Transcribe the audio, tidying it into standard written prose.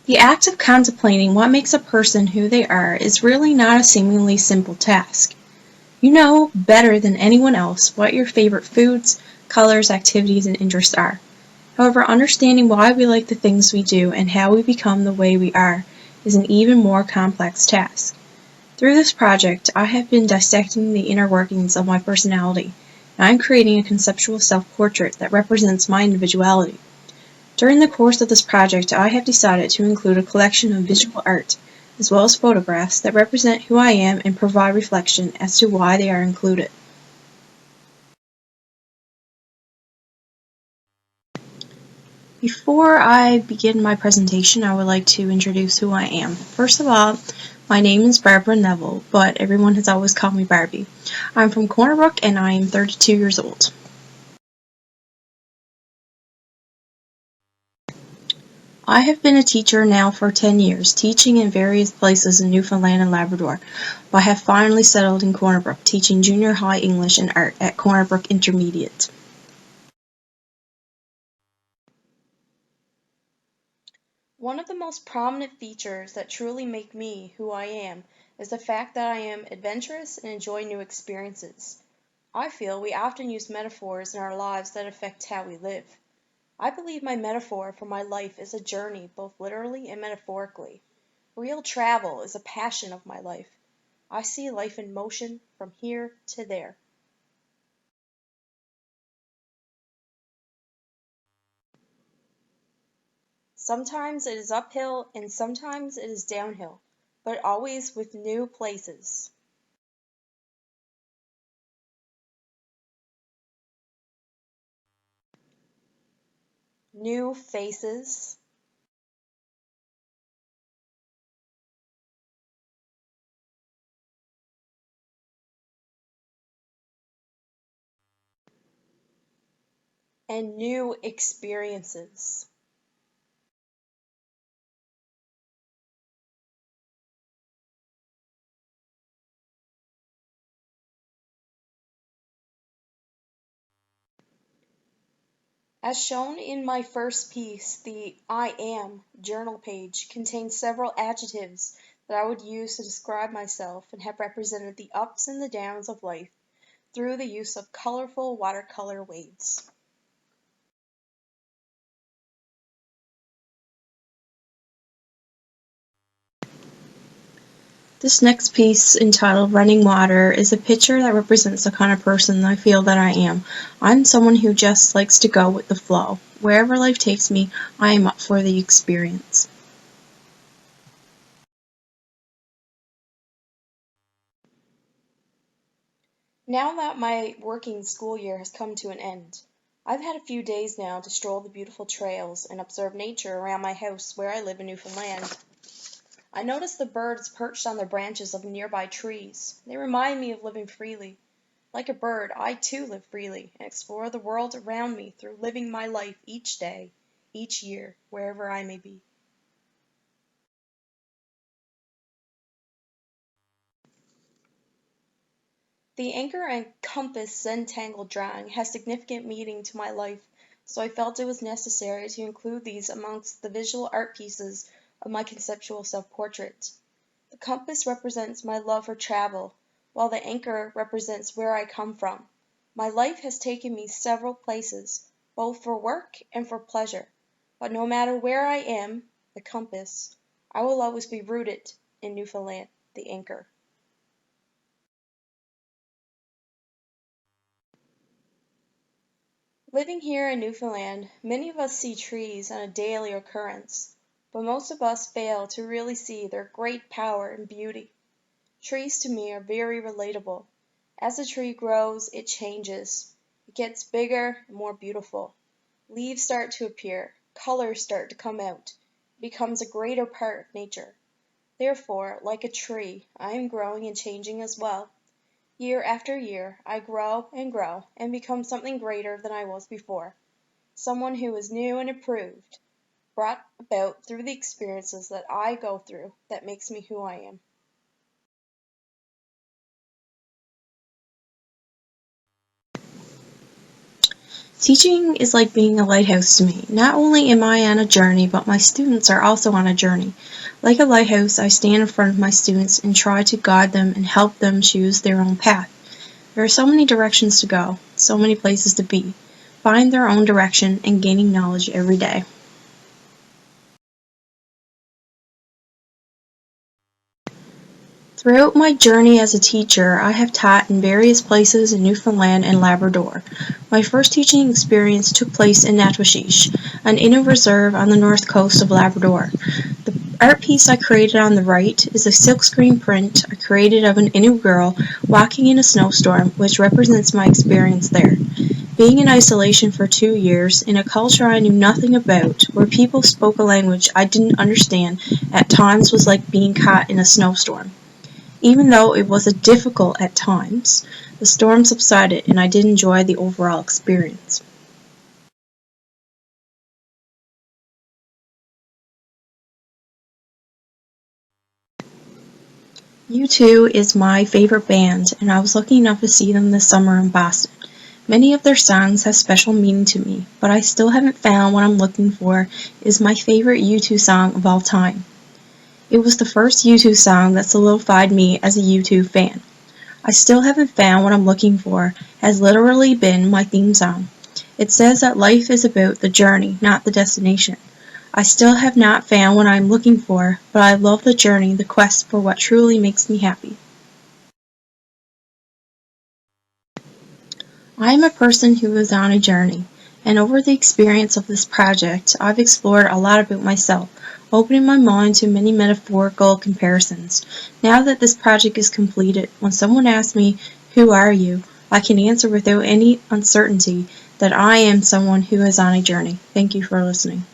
The act of contemplating what makes a person who they are is really not a seemingly simple task. You know better than anyone else what your favorite foods, colors, activities, and interests are. However, understanding why we like the things we do and how we become the way we are is an even more complex task. Through this project, I have been dissecting the inner workings of my personality, and I'm creating a conceptual self-portrait that represents my individuality. During the course of this project, I have decided to include a collection of visual art, as well as photographs that represent who I am and provide reflection as to why they are included. Before I begin my presentation, I would like to introduce who I am. First of all, my name is Barbara Neville, but everyone has always called me Barbie. I'm from Corner Brook and I am 32 years old. I have been a teacher now for 10 years, teaching in various places in Newfoundland and Labrador, but I have finally settled in Corner Brook, teaching junior high English and art at Corner Brook Intermediate. One of the most prominent features that truly make me who I am is the fact that I am adventurous and enjoy new experiences. I feel we often use metaphors in our lives that affect how we live. I believe my metaphor for my life is a journey, both literally and metaphorically. Real travel is a passion of my life. I see life in motion from here to there. Sometimes it is uphill and sometimes it is downhill, but always with new places. New faces, and new experiences. As shown in my first piece, the I am journal page contains several adjectives that I would use to describe myself and have represented the ups and the downs of life through the use of colorful watercolor waves. This next piece, entitled Running Water, is a picture that represents the kind of person I feel that I am. I'm someone who just likes to go with the flow. Wherever life takes me, I am up for the experience. Now that my working school year has come to an end, I've had a few days now to stroll the beautiful trails and observe nature around my house where I live in Newfoundland. I notice the birds perched on the branches of nearby trees. They remind me of living freely. Like a bird, I too live freely and explore the world around me through living my life each day, each year, wherever I may be. The anchor and compass Zentangle drawing has significant meaning to my life, so I felt it was necessary to include these amongst the visual art pieces of my conceptual self-portrait. The compass represents my love for travel, while the anchor represents where I come from. My life has taken me several places, both for work and for pleasure, but no matter where I am, the compass, I will always be rooted in Newfoundland, the anchor. Living here in Newfoundland, many of us see trees on a daily occurrence, but most of us fail to really see their great power and beauty. Trees to me are very relatable. As a tree grows, it changes. It gets bigger and more beautiful. Leaves start to appear, colors start to come out. It becomes a greater part of nature. Therefore, like a tree, I am growing and changing as well. Year after year, I grow and become something greater than I was before. Someone who is new and improved, brought about through the experiences that I go through that makes me who I am. Teaching is like being a lighthouse to me. Not only am I on a journey, but my students are also on a journey. Like a lighthouse, I stand in front of my students and try to guide them and help them choose their own path. There are so many directions to go, so many places to be. Find their own direction and gaining knowledge every day. Throughout my journey as a teacher, I have taught in various places in Newfoundland and Labrador. My first teaching experience took place in Natwashish, an Innu reserve on the north coast of Labrador. The art piece I created on the right is a silkscreen print I created of an Innu girl walking in a snowstorm, which represents my experience there. Being in isolation for 2 years, in a culture I knew nothing about, where people spoke a language I didn't understand, at times was like being caught in a snowstorm. Even though it was difficult at times, the storm subsided and I did enjoy the overall experience. U2 is my favorite band, and I was lucky enough to see them this summer in Boston. Many of their songs have special meaning to me, but I still haven't found what I'm looking for is my favorite U2 song of all time. It was the first U2 song that solidified me as a U2 fan. I still haven't found what I'm looking for has literally been my theme song. It says that life is about the journey, not the destination. I still have not found what I'm looking for, but I love the journey, the quest for what truly makes me happy. I am a person who is on a journey, and over the experience of this project, I've explored a lot about myself, opening my mind to many metaphorical comparisons. Now that this project is completed, when someone asks me, "Who are you?" I can answer without any uncertainty that I am someone who is on a journey. Thank you for listening.